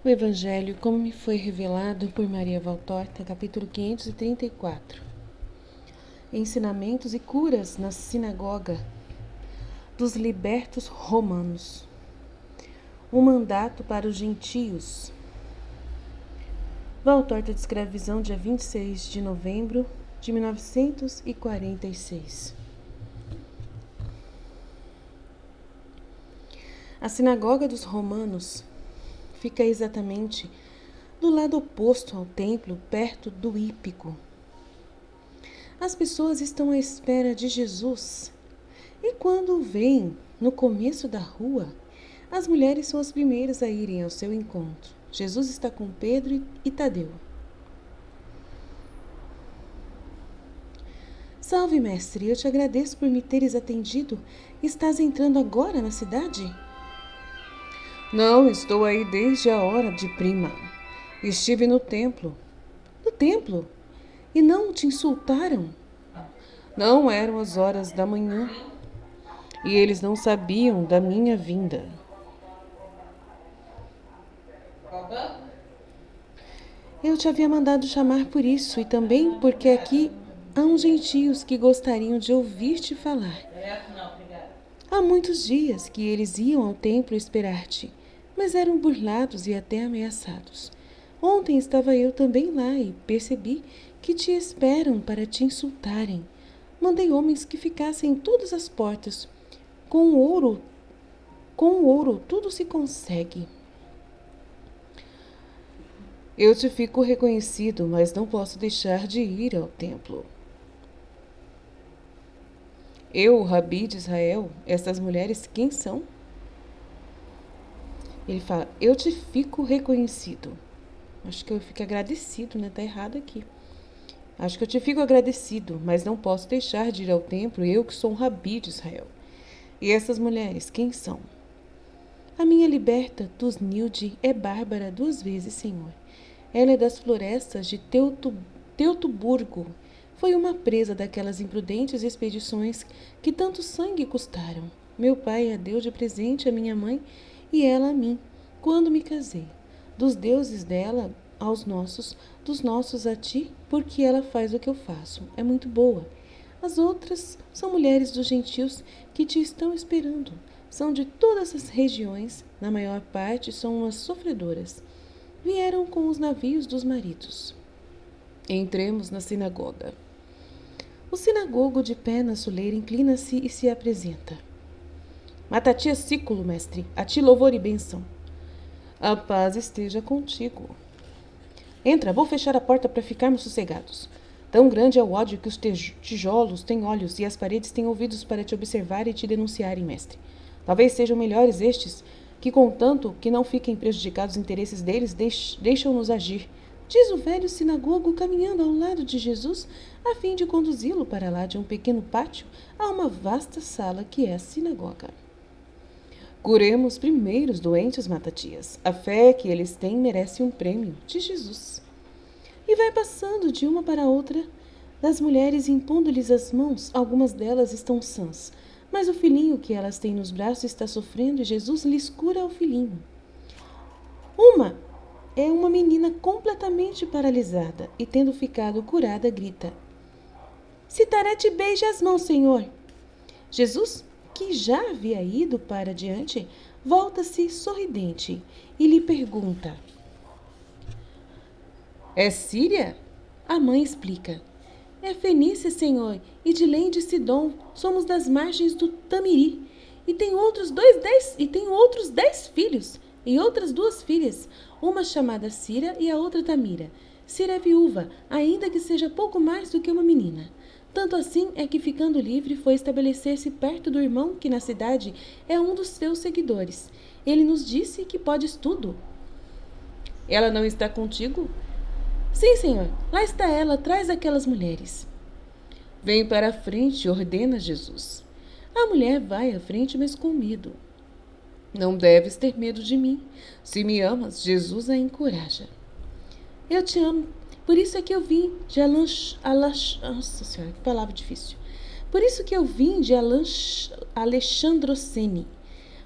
O Evangelho, como me foi revelado por Maria Valtorta, capítulo 534. Ensinamentos e curas na sinagoga dos libertos romanos. Um mandato para os gentios. Valtorta descreve a visão dia 26 de novembro de 1946. A sinagoga dos romanos fica exatamente do lado oposto ao templo, perto do Hípico. As pessoas estão à espera de Jesus, e quando o veem no começo da rua, as mulheres são as primeiras a irem ao seu encontro. Jesus está com Pedro e Tadeu. Salve, mestre, eu te agradeço por me teres atendido. Estás entrando agora na cidade? Não, estou aí desde a hora de prima. Estive no templo. No templo? E não te insultaram? Não eram as horas da manhã. E eles não sabiam da minha vinda. Eu te havia mandado chamar por isso e também porque aqui há uns gentios que gostariam de ouvir-te falar. Há muitos dias que eles iam ao templo esperar-te, mas eram burlados e até ameaçados. Ontem estava eu também lá e percebi que te esperam para te insultarem. Mandei homens que ficassem em todas as portas. Com ouro tudo se consegue. Eu te fico reconhecido, mas não posso deixar de ir ao templo. Eu, Rabi de Israel, essas mulheres quem são? Ele fala, eu te fico reconhecido. Acho que eu fico agradecido, né? Tá errado aqui. Acho que eu te fico agradecido, mas não posso deixar de ir ao templo, eu que sou um Rabi de Israel. E essas mulheres, quem são? A minha liberta, Tusnilde, é Bárbara 2 vezes, Senhor. Ela é das florestas de Teutoburgo. Foi uma presa daquelas imprudentes expedições que tanto sangue custaram. Meu pai a deu de presente a minha mãe e ela a mim, quando me casei. Dos deuses dela aos nossos, dos nossos a ti, porque ela faz o que eu faço. É muito boa. As outras são mulheres dos gentios que te estão esperando. São de todas as regiões, na maior parte são umas sofredoras. Vieram com os navios dos maridos. Entremos na sinagoga. O sinagogo de pé na soleira inclina-se e se apresenta. Matatias Sículo, mestre, a ti louvor e bênção. A paz esteja contigo. Entra, vou fechar a porta para ficarmos sossegados. Tão grande é o ódio que os tijolos têm olhos e as paredes têm ouvidos para te observar e te denunciarem, mestre. Talvez sejam melhores estes, que contanto que não fiquem prejudicados os interesses deles, deixam-nos agir. Diz o velho sinagogo caminhando ao lado de Jesus, a fim de conduzi-lo para lá de um pequeno pátio a uma vasta sala que é a sinagoga. Curemos primeiro os doentes, Matatias. A fé que eles têm merece um prêmio, de Jesus. E vai passando de uma para outra das mulheres, impondo-lhes as mãos. Algumas delas estão sãs, mas o filhinho que elas têm nos braços está sofrendo e Jesus lhes cura o filhinho. Uma é uma menina completamente paralisada e, tendo ficado curada, grita: Citaré te beija as mãos, Senhor. Jesus, que já havia ido para diante, volta-se sorridente e lhe pergunta: É Síria? A mãe explica: É Fenícia, Senhor, e de Lém de Sidom. Somos das margens do Tamiri. E tem outros 10 filhos e outras 2 filhas, uma chamada Cira e a outra Tamira. Cira é viúva, ainda que seja pouco mais do que uma menina. Tanto assim é que, ficando livre, foi estabelecer-se perto do irmão que na cidade é um dos seus seguidores. Ele nos disse que podes tudo. Ela não está contigo? Sim, Senhor. Lá está ela, atrás daquelas mulheres. Vem para a frente, ordena Jesus. A mulher vai à frente, mas com medo. Não deves ter medo de mim. Se me amas, Jesus a encoraja. Eu te amo. Por isso é que eu vim de Nossa Senhora, que palavra difícil. Por isso que eu vim de Alexandrocene.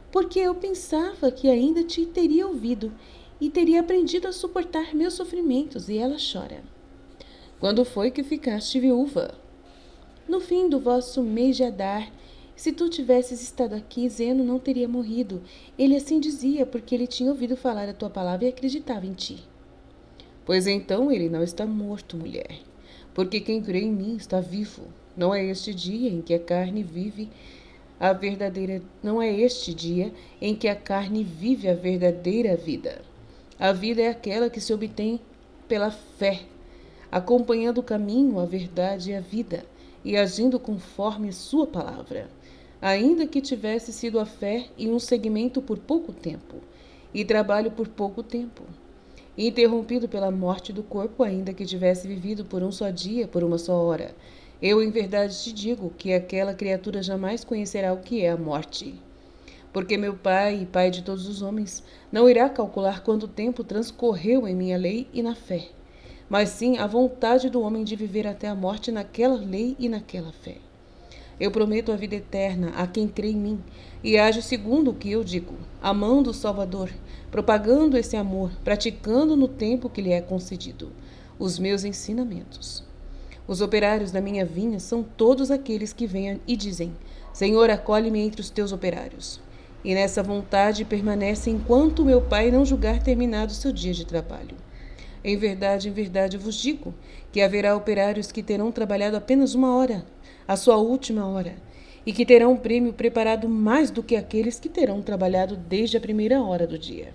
Porque eu pensava que ainda te teria ouvido. e teria aprendido a suportar meus sofrimentos, e ela chora. Quando foi que ficaste viúva? No fim do vosso mês de Adar. Se tu tivesses estado aqui, Zeno não teria morrido. Ele assim dizia, porque ele tinha ouvido falar a tua palavra e acreditava em ti. Pois então ele não está morto, mulher, porque quem crê em mim está vivo. Não é este dia em que a carne vive a verdadeira, não é este dia em que a carne vive a verdadeira vida. A vida é aquela que se obtém pela fé, acompanhando o caminho, a verdade e a vida, e agindo conforme a sua palavra. Ainda que tivesse sido a fé e um segmento por pouco tempo, e trabalho por pouco tempo, interrompido pela morte do corpo, ainda que tivesse vivido por um só dia, por uma só hora, eu em verdade te digo que aquela criatura jamais conhecerá o que é a morte. Porque meu Pai, e Pai de todos os homens, não irá calcular quanto tempo transcorreu em minha lei e na fé, mas sim a vontade do homem de viver até a morte naquela lei e naquela fé. Eu prometo a vida eterna a quem crê em mim e age segundo o que eu digo, amando o Salvador, propagando esse amor, praticando no tempo que lhe é concedido os meus ensinamentos. Os operários da minha vinha são todos aqueles que vêm e dizem: Senhor, acolhe-me entre os teus operários. E nessa vontade permanece enquanto meu Pai não julgar terminado o seu dia de trabalho. Em verdade, eu vos digo que haverá operários que terão trabalhado apenas uma hora, a sua última hora, e que terão um prêmio preparado mais do que aqueles que terão trabalhado desde a primeira hora do dia,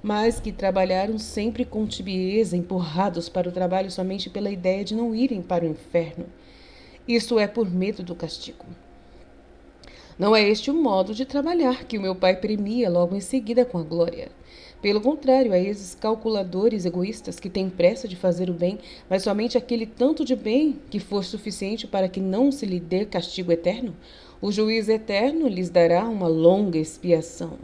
mas que trabalharam sempre com tibieza, empurrados para o trabalho somente pela ideia de não irem para o inferno. Isso é por medo do castigo. Não é este o modo de trabalhar que o meu Pai premia logo em seguida com a glória. Pelo contrário, a esses calculadores egoístas que têm pressa de fazer o bem, mas somente aquele tanto de bem que for suficiente para que não se lhe dê castigo eterno, o juiz eterno lhes dará uma longa expiação.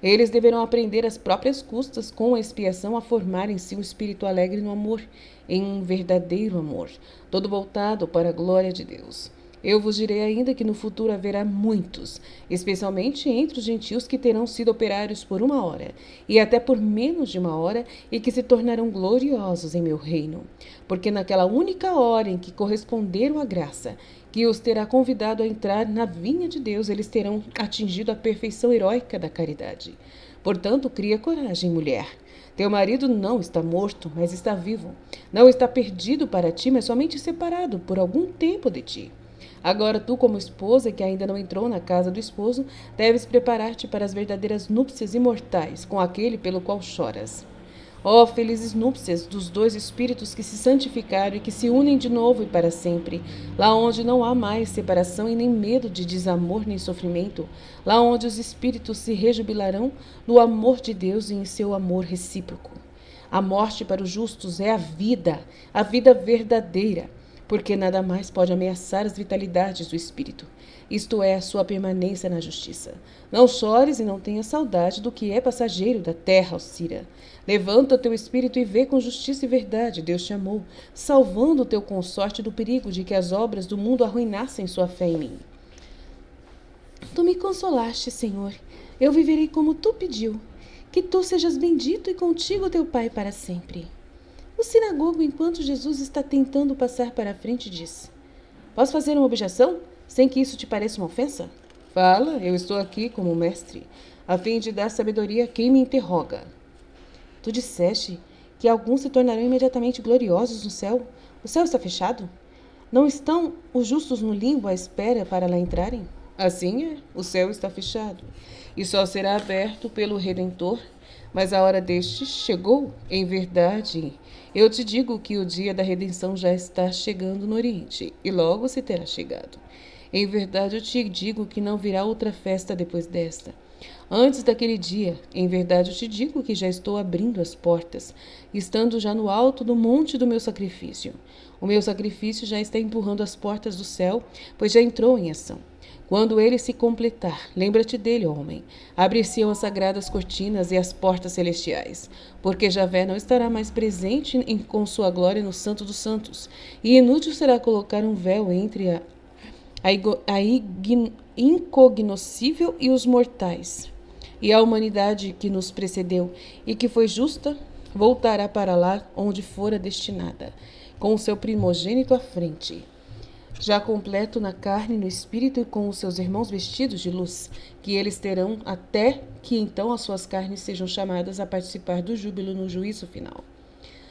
Eles deverão aprender às próprias custas, com a expiação, a formar em si um espírito alegre no amor, em um verdadeiro amor, todo voltado para a glória de Deus. Eu vos direi ainda que no futuro haverá muitos, especialmente entre os gentios que terão sido operários por uma hora, e até por menos de uma hora, e que se tornarão gloriosos em meu reino. Porque naquela única hora em que corresponderam à graça, que os terá convidado a entrar na vinha de Deus, eles terão atingido a perfeição heróica da caridade. Portanto, cria coragem, mulher. Teu marido não está morto, mas está vivo. Não está perdido para ti, mas somente separado por algum tempo de ti. Agora tu, como esposa que ainda não entrou na casa do esposo, deves preparar-te para as verdadeiras núpcias imortais com aquele pelo qual choras. Ó, felizes núpcias dos dois espíritos que se santificaram e que se unem de novo e para sempre, lá onde não há mais separação e nem medo de desamor nem sofrimento, lá onde os espíritos se rejubilarão no amor de Deus e em seu amor recíproco. A morte para os justos é a vida verdadeira, porque nada mais pode ameaçar as vitalidades do espírito, isto é, a sua permanência na justiça. Não chores e não tenhas saudade do que é passageiro da terra, Alcira. Levanta o teu espírito e vê com justiça e verdade, Deus te amou, salvando o teu consorte do perigo de que as obras do mundo arruinassem sua fé em mim. Tu me consolaste, Senhor, eu viverei como tu pediu, que tu sejas bendito e contigo teu Pai para sempre. O sinagogo, enquanto Jesus está tentando passar para a frente, diz: Posso fazer uma objeção, sem que isso te pareça uma ofensa? Fala, eu estou aqui como mestre, a fim de dar sabedoria a quem me interroga. Tu disseste que alguns se tornarão imediatamente gloriosos no céu. O céu está fechado? Não estão os justos no limbo à espera para lá entrarem? Assim é, o céu está fechado, e só será aberto pelo Redentor. Mas a hora deste chegou, em verdade. Eu te digo que o dia da redenção já está chegando no Oriente, e logo se terá chegado. Em verdade, eu te digo que não virá outra festa depois desta. Antes daquele dia, em verdade, eu te digo que já estou abrindo as portas, estando já no alto do monte do meu sacrifício. O meu sacrifício já está empurrando as portas do céu, pois já entrou em ação. Quando ele se completar, lembra-te dele, homem. Abrir-se-ão as sagradas cortinas e as portas celestiais, porque Javé não estará mais presente com sua glória no Santo dos Santos, e inútil será colocar um véu entre a incognoscível e os mortais. E a humanidade que nos precedeu e que foi justa voltará para lá onde fora destinada, com o seu primogênito à frente, já completo na carne e no espírito e com os seus irmãos vestidos de luz, que eles terão até que então as suas carnes sejam chamadas a participar do júbilo no juízo final.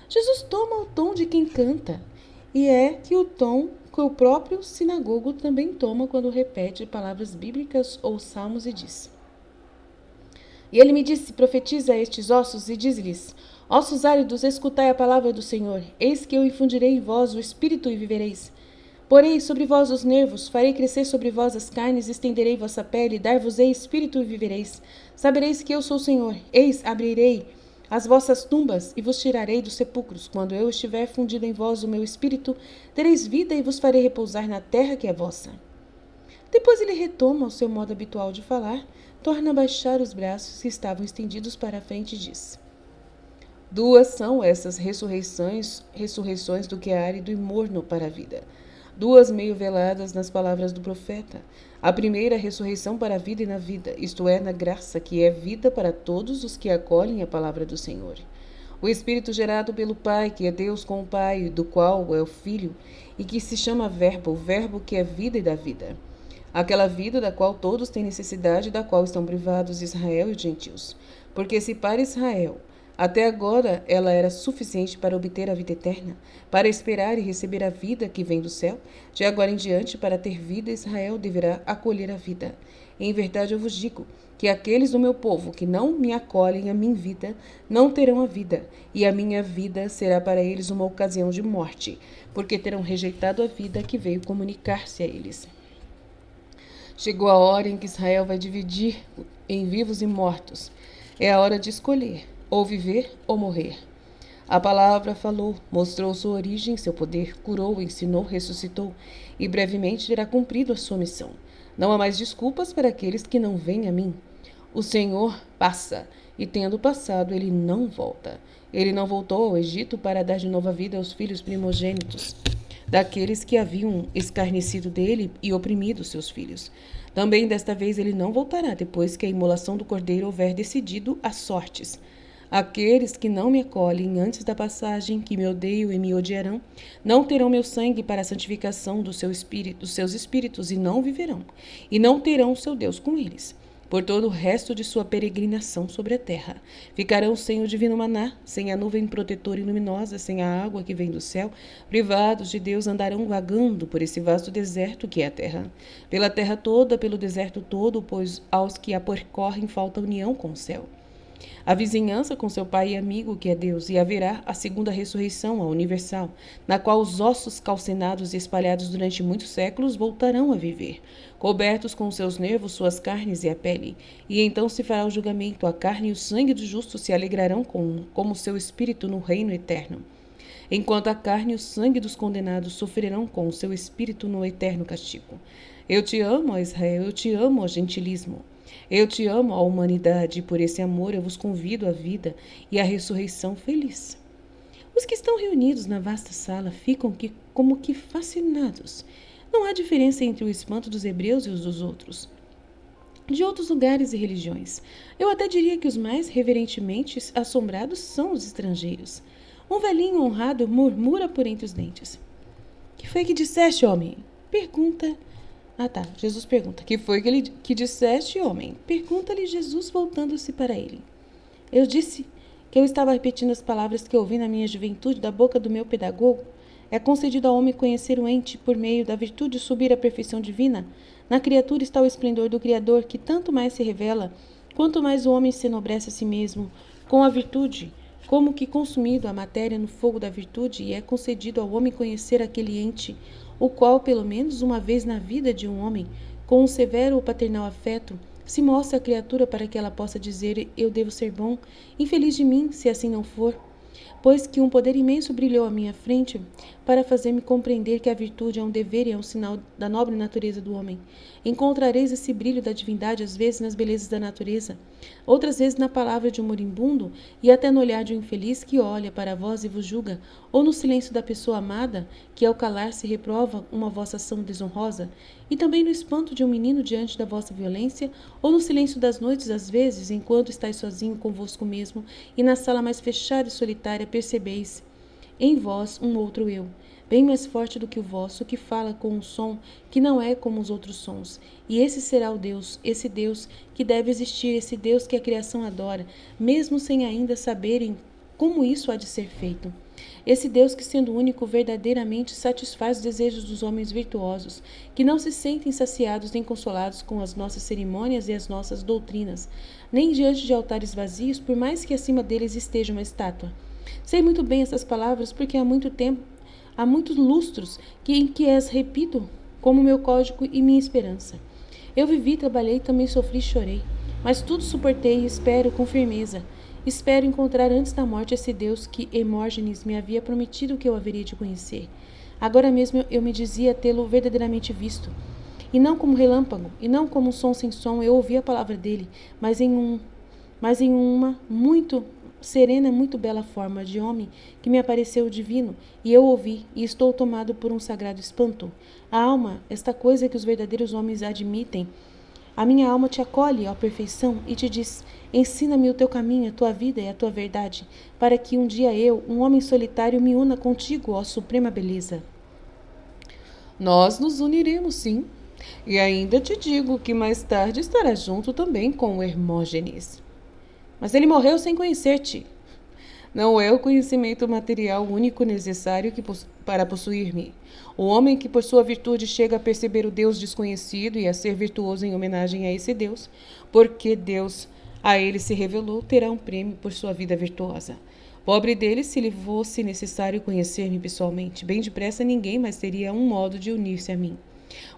Jesus toma o tom de quem canta, e é que o tom que o próprio sinagogo também toma quando repete palavras bíblicas ou salmos e diz: E ele me disse: Profetiza a estes ossos e diz-lhes: Ossos áridos, escutai a palavra do Senhor. Eis que eu infundirei em vós o espírito e vivereis. Porei sobre vós os nervos, farei crescer sobre vós as carnes, estenderei vossa pele, dar-vos-ei espírito e vivereis. Sabereis que eu sou o Senhor. Eis, abrirei as vossas tumbas e vos tirarei dos sepulcros. Quando eu estiver fundido em vós o meu espírito, tereis vida e vos farei repousar na terra que é vossa. Depois ele retoma o seu modo habitual de falar, torna a baixar os braços que estavam estendidos para a frente e diz: Duas são essas ressurreições do que é árido e morno para a vida. Duas meio veladas nas palavras do profeta. A primeira, a ressurreição para a vida e na vida, isto é, na graça, que é vida para todos os que acolhem a palavra do Senhor. O Espírito gerado pelo Pai, que é Deus com o Pai, do qual é o Filho, e que se chama Verbo, o Verbo que é vida e dá vida. Aquela vida da qual todos têm necessidade, da qual estão privados Israel e os gentios. Porque se para Israel até agora ela era suficiente para obter a vida eterna, para esperar e receber a vida que vem do céu, de agora em diante, para ter vida, Israel deverá acolher a vida. Em verdade eu vos digo que aqueles do meu povo que não me acolhem a minha vida, não terão a vida, e a minha vida será para eles uma ocasião de morte, porque terão rejeitado a vida que veio comunicar-se a eles. Chegou a hora em que Israel vai dividir em vivos e mortos. É a hora de escolher, ou viver ou morrer. A palavra falou, mostrou sua origem, seu poder, curou, ensinou, ressuscitou, e brevemente terá cumprido a sua missão. Não há mais desculpas para aqueles que não vêm a mim. O Senhor passa, e tendo passado, ele não volta. Ele não voltou ao Egito para dar de nova vida aos filhos primogênitos daqueles que haviam escarnecido dele e oprimido seus filhos. Também desta vez ele não voltará depois que a imolação do cordeiro houver decidido as sortes. Aqueles que não me acolhem antes da passagem, que me odeiam e me odiarão, não terão meu sangue para a santificação dos seus espíritos e não viverão, e não terão o seu Deus com eles. Por todo o resto de sua peregrinação sobre a terra. Ficarão sem o divino maná, sem a nuvem protetora e luminosa, sem a água que vem do céu. Privados de Deus, andarão vagando por esse vasto deserto que é a terra. Pela terra toda, pelo deserto todo, pois aos que a percorrem falta união com o céu. A vizinhança com seu pai e amigo, que é Deus, e haverá a segunda ressurreição, a universal, na qual os ossos calcinados e espalhados durante muitos séculos voltarão a viver, cobertos com seus nervos, suas carnes e a pele. E então se fará o julgamento, a carne e o sangue dos justos se alegrarão como seu espírito no reino eterno. Enquanto a carne e o sangue dos condenados sofrerão com o seu espírito no eterno castigo. Eu te amo, ó Israel, eu te amo, ó gentilismo. Eu te amo, ó humanidade, e por esse amor eu vos convido à vida e à ressurreição feliz. Os que estão reunidos na vasta sala ficam como que fascinados. Não há diferença entre o espanto dos hebreus e os dos outros, de outros lugares e religiões. Eu até diria que os mais reverentemente assombrados são os estrangeiros. Um velhinho honrado murmura por entre os dentes. Que foi que disseste, homem? Jesus pergunta. Que foi que disseste, homem? Pergunta-lhe Jesus, voltando-se para ele. Eu disse que eu estava repetindo as palavras que ouvi na minha juventude da boca do meu pedagogo. É concedido ao homem conhecer o ente por meio da virtude subir à perfeição divina. Na criatura está o esplendor do Criador, que tanto mais se revela, quanto mais o homem se enobrece a si mesmo com a virtude, como que consumido a matéria no fogo da virtude, e é concedido ao homem conhecer aquele ente, o qual, pelo menos uma vez na vida de um homem, com um severo ou paternal afeto, se mostra à criatura para que ela possa dizer: eu devo ser bom, infeliz de mim, se assim não for. pois que um poder imenso brilhou à minha frente para fazer-me compreender que a virtude é um dever e é um sinal da nobre natureza do homem. Encontrareis esse brilho da divindade às vezes nas belezas da natureza, outras vezes na palavra de um moribundo e até no olhar de um infeliz que olha para vós e vos julga, ou no silêncio da pessoa amada, que ao calar-se reprova uma vossa ação desonrosa, e também no espanto de um menino diante da vossa violência, ou no silêncio das noites às vezes, enquanto estáis sozinho convosco mesmo, e na sala mais fechada e solitária percebeis em vós um outro eu, bem mais forte do que o vosso, que fala com um som que não é como os outros sons. E esse será o Deus, esse Deus que deve existir, esse Deus que a criação adora, mesmo sem ainda saberem como isso há de ser feito. Esse Deus que, sendo único, verdadeiramente satisfaz os desejos dos homens virtuosos, que não se sentem saciados nem consolados com as nossas cerimônias e as nossas doutrinas, nem diante de altares vazios, por mais que acima deles esteja uma estátua. Sei muito bem essas palavras, porque há muitos lustros em que as repito como meu código e minha esperança. Eu vivi, trabalhei, também sofri e chorei, mas tudo suportei e espero com firmeza. Espero encontrar antes da morte esse Deus que Hermógenes me havia prometido que eu haveria de conhecer. Agora mesmo eu me dizia tê-lo verdadeiramente visto, e não como relâmpago, e não como um som sem som. Eu ouvi a palavra dele, mas em uma muito serena, muito bela forma de homem que me apareceu divino, e eu ouvi, e estou tomado por um sagrado espanto. A alma, esta coisa que os verdadeiros homens admitem, a minha alma te acolhe à perfeição e te diz: ensina-me o teu caminho, a tua vida e a tua verdade, para que um dia eu, um homem solitário, me una contigo, ó suprema beleza. Nós nos uniremos, sim. E ainda te digo que mais tarde estarás junto também com Hermógenes. Mas ele morreu sem conhecer-te. Não é o conhecimento material único necessário para possuir-me. O homem que por sua virtude chega a perceber o Deus desconhecido e a ser virtuoso em homenagem a esse Deus, porque Deus a ele se revelou, terá um prêmio por sua vida virtuosa. Pobre dele se lhe fosse necessário conhecer-me pessoalmente. Bem depressa ninguém mais teria um modo de unir-se a mim.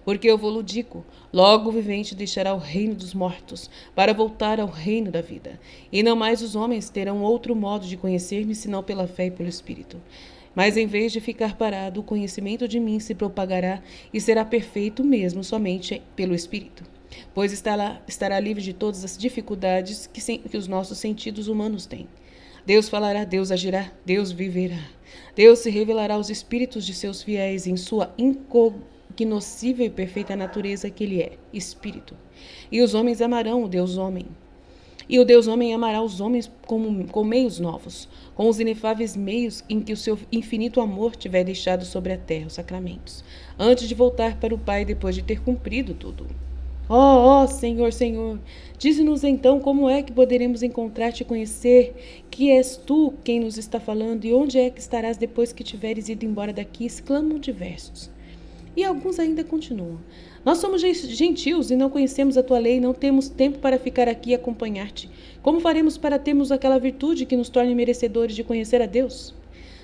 Porque eu vou-lo digo, logo o vivente deixará o reino dos mortos, para voltar ao reino da vida. E não mais os homens terão outro modo de conhecer-me, senão pela fé e pelo Espírito. Mas em vez de ficar parado, o conhecimento de mim se propagará e será perfeito mesmo somente pelo Espírito. Pois estará livre de todas as dificuldades que os nossos sentidos humanos têm. Deus falará, Deus agirá, Deus viverá. Deus se revelará aos espíritos de seus fiéis em sua incognoscível e perfeita natureza que ele é, Espírito. E os homens amarão o Deus homem. E o Deus homem amará os homens com meios novos, com os inefáveis meios em que o seu infinito amor tiver deixado sobre a terra, os sacramentos, antes de voltar para o Pai depois de ter cumprido tudo. Ó, Senhor, Senhor, dize-nos então como é que poderemos encontrar-te e conhecer que és tu quem nos está falando e onde é que estarás depois que tiveres ido embora daqui, exclamam diversos. E alguns ainda continuam. Nós somos gentios e não conhecemos a tua lei, não temos tempo para ficar aqui e acompanhar-te. Como faremos para termos aquela virtude que nos torne merecedores de conhecer a Deus?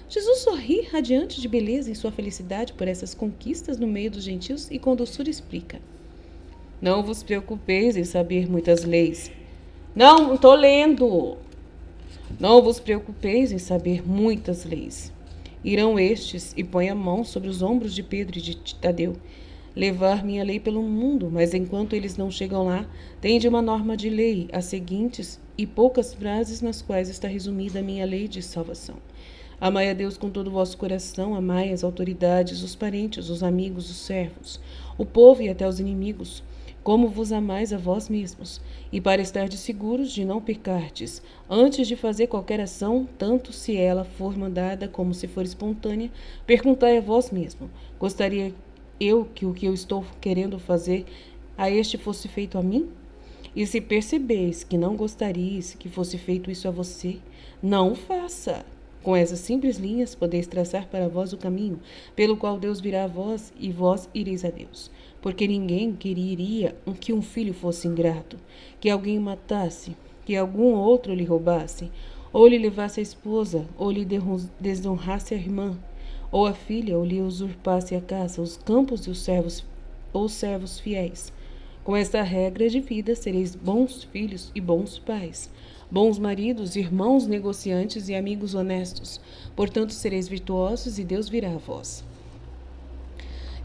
Jesus sorri radiante de beleza em sua felicidade por essas conquistas no meio dos gentios e com doçura explica. Não vos preocupeis em saber muitas leis. Não, estou lendo. Não vos preocupeis em saber muitas leis. Irão estes e põe a mão sobre os ombros de Pedro e de Tadeu. Levar minha lei pelo mundo, mas enquanto eles não chegam lá, tende uma norma de lei, as seguintes e poucas frases nas quais está resumida a minha lei de salvação. Amai a Deus com todo o vosso coração, amai as autoridades, os parentes, os amigos, os servos, o povo e até os inimigos, como vos amais a vós mesmos, e para estardes seguros de não pecardes, antes de fazer qualquer ação, tanto se ela for mandada como se for espontânea, perguntai a vós mesmo, gostaria eu que o que eu estou querendo fazer a este fosse feito a mim? E se percebeis que não gostarias que fosse feito isso a você, não o faça. Com essas simples linhas podeis traçar para vós o caminho, pelo qual Deus virá a vós e vós ireis a Deus. Porque ninguém quereria que um filho fosse ingrato, que alguém o matasse, que algum outro lhe roubasse, ou lhe levasse a esposa, ou lhe desonrasse a irmã, ou a filha, ou lhe usurpasse a casa, os campos e os servos fiéis. Com esta regra de vida sereis bons filhos e bons pais, bons maridos, irmãos negociantes e amigos honestos. Portanto, sereis virtuosos e Deus virá a vós.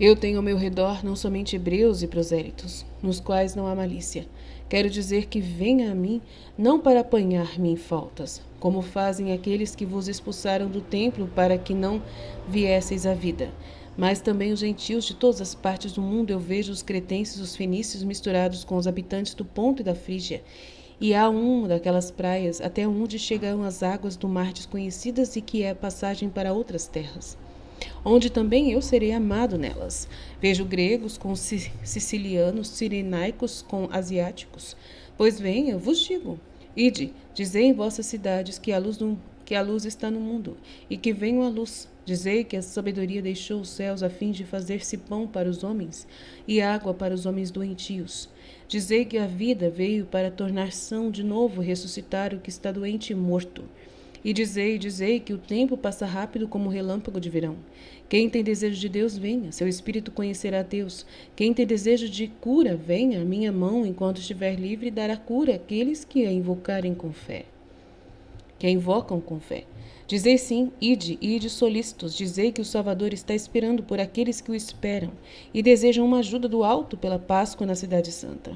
Eu tenho ao meu redor não somente hebreus e prosélitos, nos quais não há malícia. Quero dizer que venha a mim não para apanhar-me em faltas, como fazem aqueles que vos expulsaram do templo para que não viesseis à vida. Mas também os gentios de todas as partes do mundo eu vejo os cretenses e os fenícios misturados com os habitantes do Ponto e da Frígia. E há um daquelas praias até onde chegam as águas do mar desconhecidas e que é passagem para outras terras, onde também eu serei amado nelas. Vejo gregos com sicilianos, sirenaicos com asiáticos. Pois bem, eu vos digo, ide, dizei em vossas cidades que a luz está no mundo, e que venha a luz. Dizei que a sabedoria deixou os céus a fim de fazer-se pão para os homens, e água para os homens doentios. Dizei que a vida veio para tornar são de novo e ressuscitar o que está doente e morto. E dizei que o tempo passa rápido como o relâmpago de verão. Quem tem desejo de Deus, venha, seu espírito conhecerá Deus. Quem tem desejo de cura, venha, a minha mão, enquanto estiver livre, dará cura àqueles que a invocarem com fé. Que a invocam com fé. Dizei sim, ide solícitos, dizei que o Salvador está esperando por aqueles que o esperam e desejam uma ajuda do alto pela Páscoa na Cidade Santa.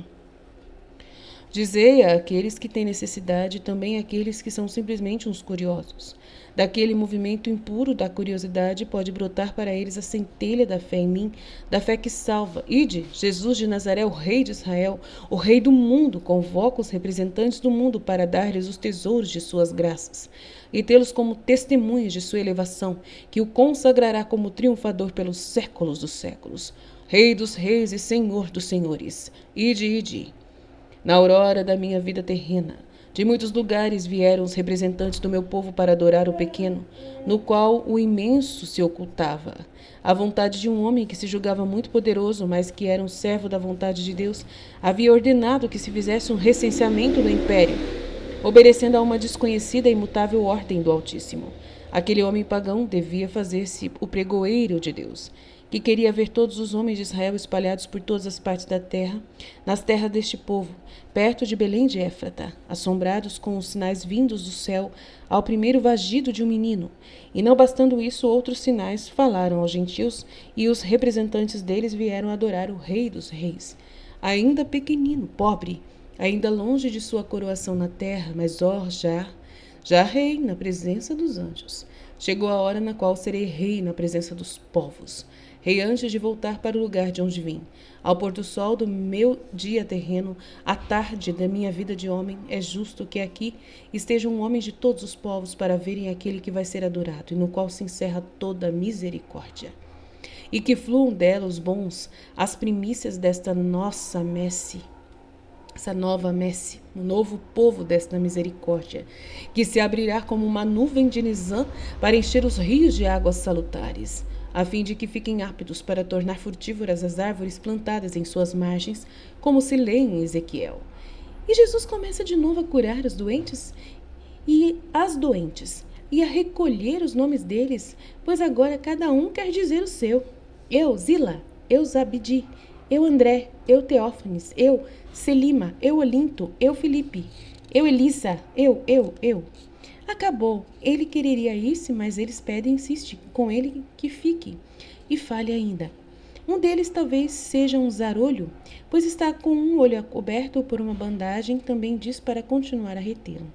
Dizei a aqueles que têm necessidade e também àqueles que são simplesmente uns curiosos. Daquele movimento impuro da curiosidade pode brotar para eles a centelha da fé em mim, da fé que salva. Ide, Jesus de Nazaré, o Rei de Israel, o Rei do mundo, convoca os representantes do mundo para dar-lhes os tesouros de suas graças e tê-los como testemunhas de sua elevação, que o consagrará como triunfador pelos séculos dos séculos. Rei dos reis e Senhor dos senhores. Ide. Na aurora da minha vida terrena, de muitos lugares vieram os representantes do meu povo para adorar o pequeno, no qual o imenso se ocultava. A vontade de um homem que se julgava muito poderoso, mas que era um servo da vontade de Deus, havia ordenado que se fizesse um recenseamento do império, obedecendo a uma desconhecida e imutável ordem do Altíssimo. Aquele homem pagão devia fazer-se o pregoeiro de Deus, que queria ver todos os homens de Israel espalhados por todas as partes da terra, nas terras deste povo, perto de Belém de Éfrata, assombrados com os sinais vindos do céu ao primeiro vagido de um menino. E não bastando isso, outros sinais falaram aos gentios, e os representantes deles vieram adorar o Rei dos Reis. Ainda pequenino, pobre, ainda longe de sua coroação na terra, mas já rei na presença dos anjos. Chegou a hora na qual serei rei na presença dos povos. Rei antes de voltar para o lugar de onde vim. Ao pôr do sol do meu dia terreno, à tarde da minha vida de homem, é justo que aqui estejam homens de todos os povos para verem aquele que vai ser adorado, e no qual se encerra toda a misericórdia. E que fluam dela os bons, as primícias desta nossa messe, essa nova messe, um novo povo desta misericórdia, que se abrirá como uma nuvem de Nizam para encher os rios de águas salutares, a fim de que fiquem aptos para tornar frutívoras as árvores plantadas em suas margens, como se lê em Ezequiel. E Jesus começa de novo a curar os doentes e as doentes, e a recolher os nomes deles, pois agora cada um quer dizer o seu. Eu, Zila, eu, Zabdi, eu, André, eu, Teófanes, eu, Selima, eu, Olinto, eu, Filipe, eu, Elissa, eu. Acabou. Ele quereria ir-se, mas eles pedem e insistem com ele que fique. E fale ainda. Um deles talvez seja um zarolho, pois está com um olho coberto por uma bandagem, também diz para continuar a retê-lo.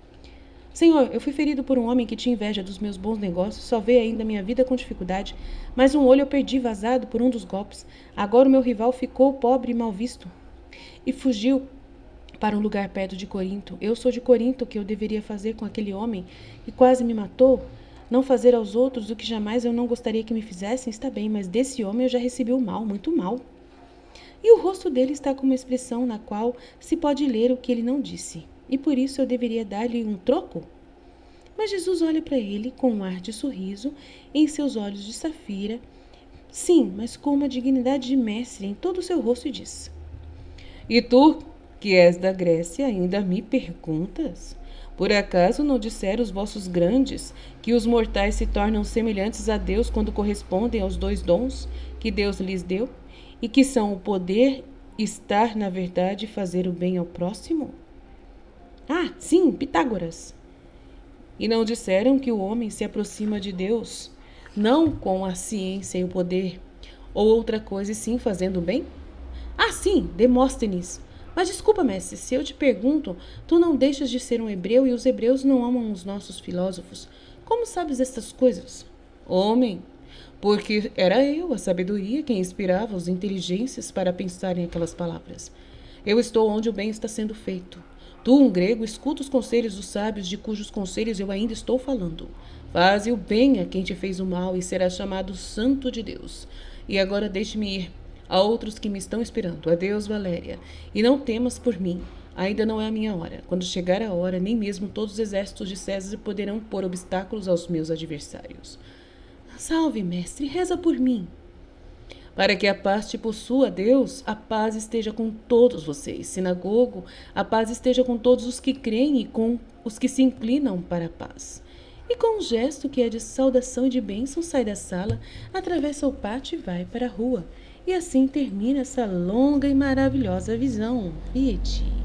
Senhor, eu fui ferido por um homem que tinha inveja dos meus bons negócios, salvei ainda minha vida com dificuldade, mas um olho eu perdi vazado por um dos golpes. Agora o meu rival ficou pobre e mal visto e fugiu para um lugar perto de Corinto. Eu sou de Corinto, o que eu deveria fazer com aquele homem que quase me matou? Não fazer aos outros o que jamais eu não gostaria que me fizessem? Está bem, mas desse homem eu já recebi o mal, muito mal. E o rosto dele está com uma expressão na qual se pode ler o que ele não disse. E por isso eu deveria dar-lhe um troco? Mas Jesus olha para ele com um ar de sorriso em seus olhos de safira, sim, mas com uma dignidade de mestre em todo o seu rosto, e diz: E tu, que és da Grécia, ainda me perguntas? Por acaso não disseram os vossos grandes que os mortais se tornam semelhantes a Deus quando correspondem aos dois dons que Deus lhes deu, e que são o poder estar na verdade e fazer o bem ao próximo? Ah, sim, Pitágoras. E não disseram que o homem se aproxima de Deus não com a ciência e o poder, ou outra coisa, e sim fazendo o bem? Ah, sim, Demóstenes. Mas desculpa, mestre, se eu te pergunto, tu não deixas de ser um hebreu e os hebreus não amam os nossos filósofos. Como sabes estas coisas? Homem, porque era eu, a sabedoria, quem inspirava os inteligências para pensarem aquelas palavras. Eu estou onde o bem está sendo feito. Tu, um grego, escuta os conselhos dos sábios, de cujos conselhos eu ainda estou falando. Faze o bem a quem te fez o mal e serás chamado santo de Deus. E agora deixe-me ir. Há outros que me estão esperando. Adeus, Valéria. E não temas por mim. Ainda não é a minha hora. Quando chegar a hora, nem mesmo todos os exércitos de César poderão pôr obstáculos aos meus adversários. Salve, mestre, reza por mim. Para que a paz te possua, Deus, a paz esteja com todos vocês. Sinagogo, a paz esteja com todos os que creem e com os que se inclinam para a paz. E com um gesto que é de saudação e de bênção, sai da sala, atravessa o pátio e vai para a rua. E assim termina essa longa e maravilhosa visão. Fiat.